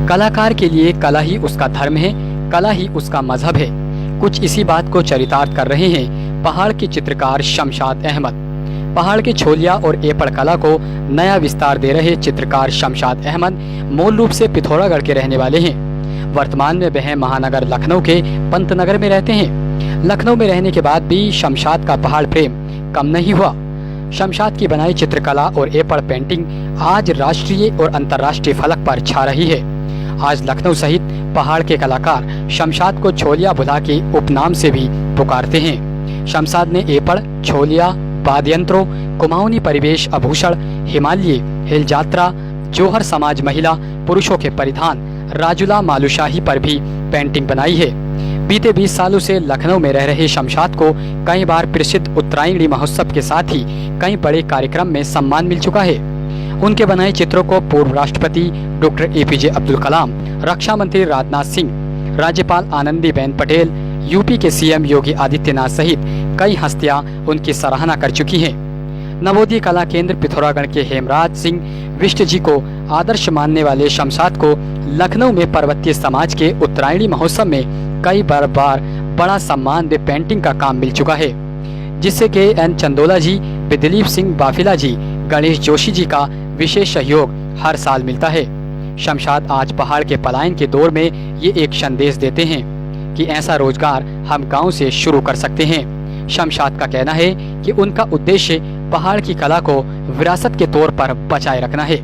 कलाकार के लिए कला ही उसका धर्म है, कला ही उसका मजहब है। कुछ इसी बात को चरितार्थ कर रहे हैं पहाड़ के चित्रकार शमशाद अहमद। पहाड़ के छोलिया और एपड़ कला को नया विस्तार दे रहे चित्रकार शमशाद अहमद मूल रूप से पिथौरागढ़ के रहने वाले हैं। वर्तमान में वह महानगर लखनऊ के पंतनगर में रहते हैं। लखनऊ में रहने के बाद भी शमशाद का पहाड़ प्रेम कम नहीं हुआ। शमशाद की बनाई चित्रकला और एपड़ पेंटिंग आज राष्ट्रीय और अंतर्राष्ट्रीय फलक पर छा रही है। आज लखनऊ सहित पहाड़ के कलाकार शमशाद को छोलिया बुधा के उपनाम से भी पुकारते हैं। शमशाद ने एपड़, छोलिया, वाद्ययंत्रों, कुमाऊनी परिवेश आभूषण, हिमालयी हिल जात्रा, जोहर समाज महिला पुरुषों के परिधान, राजुला मालूशाही पर भी पेंटिंग बनाई है। बीते 20 सालों से लखनऊ में रह रहे शमशाद को कई बार प्रसिद्ध उत्तरायणी महोत्सव के साथ ही कई बड़े कार्यक्रम में सम्मान मिल चुका है। उनके बनाए चित्रों को पूर्व राष्ट्रपति डॉक्टर एपीजे अब्दुल कलाम, रक्षा मंत्री राजनाथ सिंह, राज्यपाल आनंदीबेन पटेल, यूपी के सीएम योगी आदित्यनाथ सहित कई हस्तियां उनकी सराहना कर चुकी हैं। नवोदय कला केंद्र पिथौरागढ़ के हेमराज सिंह विष्ट जी को आदर्श मानने वाले शमशाद को लखनऊ में पर्वतीय समाज के उत्तरायणी महोत्सव में कई बार बड़ा सम्मान व पेंटिंग का काम मिल चुका है, जिससे के एन चंदोला जी, दिलीप सिंह बाफिला जी, गणेश जोशी जी का विशेष सहयोग हर साल मिलता है। शमशाद आज पहाड़ के पलायन के दौर में ये एक संदेश देते हैं कि ऐसा रोजगार हम गांव से शुरू कर सकते हैं। शमशाद का कहना है कि उनका उद्देश्य पहाड़ की कला को विरासत के तौर पर बचाए रखना है।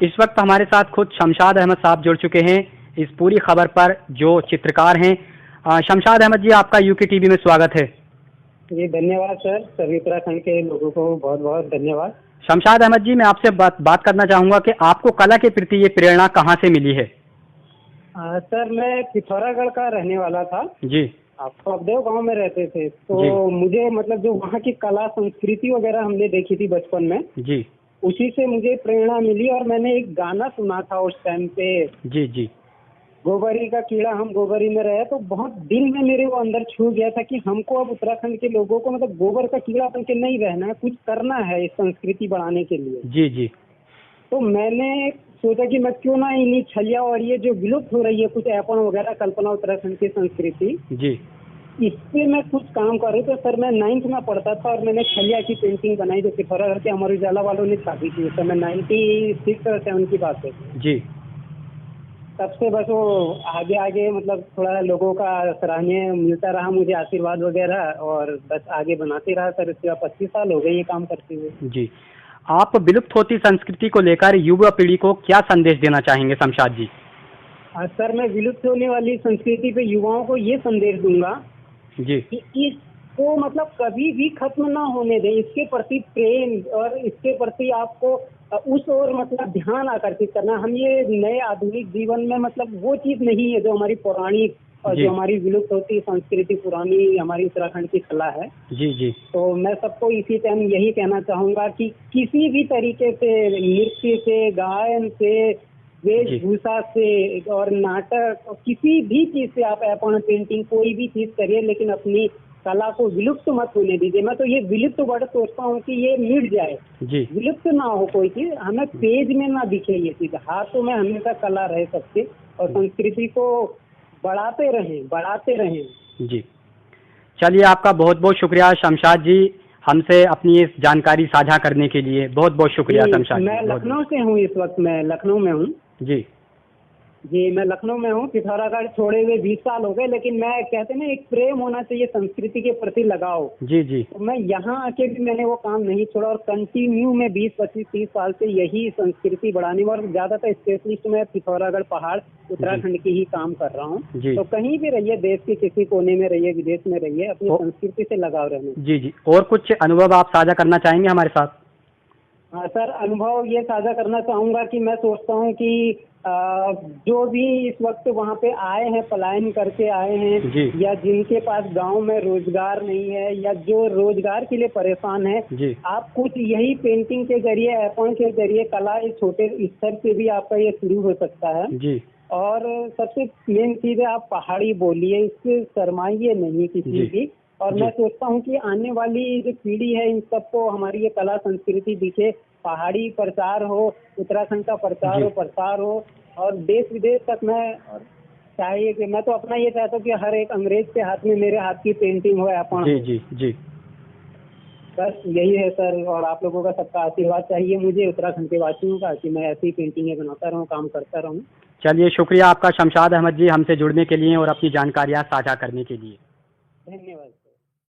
इस वक्त हमारे साथ खुद शमशाद अहमद साहब जुड़ चुके हैं इस पूरी खबर पर, जो चित्रकार हैं। शमशाद अहमद जी, आपका यूके टीवी में स्वागत है। जी धन्यवाद सर, सभी उत्तराखंड के लोगों को बहुत बहुत धन्यवाद। शमशाद अहमद जी, मैं आपसे बात करना चाहूँगा कि आपको कला के प्रति ये प्रेरणा कहाँ से मिली है? सर मैं पिथौरागढ़ का रहने वाला था जी। आप अपदेव गांव में रहते थे, तो मुझे मतलब जो वहाँ की कला संस्कृति वगैरह हमने देखी थी बचपन में जी, उसी से मुझे प्रेरणा मिली। और मैंने एक गाना सुना था उस टाइम पे, जी जी, गोबरी का कीड़ा हम गोबरी में रहे, तो बहुत दिल में मेरे वो अंदर छू गया था कि हमको अब उत्तराखंड के लोगों को मतलब गोबर का कीड़ा बन के नहीं रहना है, कुछ करना है इस संस्कृति बढ़ाने के लिए। जी जी। तो मैंने सोचा कि मैं क्यों ना इन्हीं छलिया और ये जो विलुप्त हो रही है कुछ ऐपण वगैरह कल्पना उत्तराखंड की संस्कृति, जी, इस पे मैं कुछ काम कर रही। तो सर मैं 9th में पढ़ता था और मैंने छलिया की पेंटिंग बनाई जो पिथौरागढ़ के अमर उजाला वालों ने छापी थी। उस समय 96 और 7 की बात है जी। तब से बस वो आगे आगे मतलब थोड़ा लोगों का सराहनीय मिलता रहा, मुझे आशीर्वाद वगैरह, और बस आगे बनाते रहा सर। इसके बाद 25 साल हो गए ये काम करते हुए। जी, आप विलुप्त होती संस्कृति को लेकर युवा पीढ़ी को क्या संदेश देना चाहेंगे शमशाद जी? सर मैं विलुप्त होने वाली संस्कृति पे युवाओं को ये संदेश दूंगा जी कि इसको मतलब कभी भी खत्म ना होने दें, इसके प्रति प्रेम और इसके प्रति आपको उस ओर मतलब ध्यान आकर्षित करना। हम ये नए आधुनिक जीवन में मतलब वो चीज नहीं है जो हमारी पौराणिक और जो हमारी विलुप्त होती संस्कृति पुरानी हमारी उत्तराखंड की कला है। जी जी। तो मैं सबको इसी टाइम यही कहना चाहूंगा कि किसी भी तरीके से, नृत्य से, गायन से, वेशभूषा से और नाटक, किसी भी चीज से आप ऐपण पेंटिंग कोई भी चीज करिए, लेकिन अपनी कला को विलुप्त मत होने दीजिए। मैं तो ये विलुप्त वर्ड सोचता हूँ कि ये मिट जाए, जी, विलुप्त ना हो कोई चीज, हमें पेज में ना दिखे ये चीज, हाथों में हमेशा कला रह सकती और संस्कृति को बढ़ाते रहें। जी, चलिए, आपका बहुत बहुत शुक्रिया शमशाद जी, हमसे अपनी इस जानकारी साझा करने के लिए बहुत बहुत शुक्रिया शमशाद जी। मैं लखनऊ से हूँ, इस वक्त मैं लखनऊ में हूँ। जी, मैं लखनऊ में हूँ। पिथौरागढ़ छोड़े हुए 20 साल हो गए, लेकिन मैं कहते ना एक प्रेम होना चाहिए संस्कृति के प्रति लगाव। जी जी। तो मैं यहाँ आके भी मैंने वो काम नहीं छोड़ा और कंटिन्यू में 20, 25, 30 साल से यही संस्कृति बढ़ाने में, और ज्यादातर स्पेशलिस्ट में पिथौरागढ़ पहाड़ उत्तराखंड की ही काम कर रहा हूँ। तो कहीं भी रहिए, देश के किसी कोने में रहिए, विदेश में रहिए, अपनी संस्कृति से लगाव रहने। जी जी। और कुछ अनुभव आप साझा करना चाहेंगे हमारे साथ? हाँ सर, अनुभव ये साझा करना चाहूंगा कि मैं सोचता हूँ कि जो भी इस वक्त वहाँ पे आए हैं, पलायन करके आए हैं, या जिनके पास गांव में रोजगार नहीं है, या जो रोजगार के लिए परेशान है, आप कुछ यही पेंटिंग के जरिए, ऐपण के जरिए, कला एक छोटे स्तर से भी आपका ये शुरू हो सकता है। जी। और सबसे मेन चीज है, आप पहाड़ी बोलिए, इससे शर्माइए नहीं किसी भी। और मैं सोचता हूँ कि आने वाली जो पीढ़ी है, इन सबको हमारी ये कला संस्कृति दिखे, पहाड़ी प्रचार हो, उत्तराखंड का प्रचार हो, और देश विदेश तक मैं चाहिए कि मैं तो अपना ये चाहता हूँ कि हर एक अंग्रेज के हाथ में मेरे हाथ की पेंटिंग हो अपन। जी जी जी। बस यही है सर, और आप लोगों का सबका आशीर्वाद चाहिए मुझे उत्तराखंड के वासियों का कि मैं ऐसी पेंटिंगें बनाता रहूँ, काम करता रहूँ। चलिए, शुक्रिया आपका शमशाद अहमद जी, हमसे जुड़ने के लिए और अपनी जानकारियाँ साझा करने के लिए। धन्यवाद।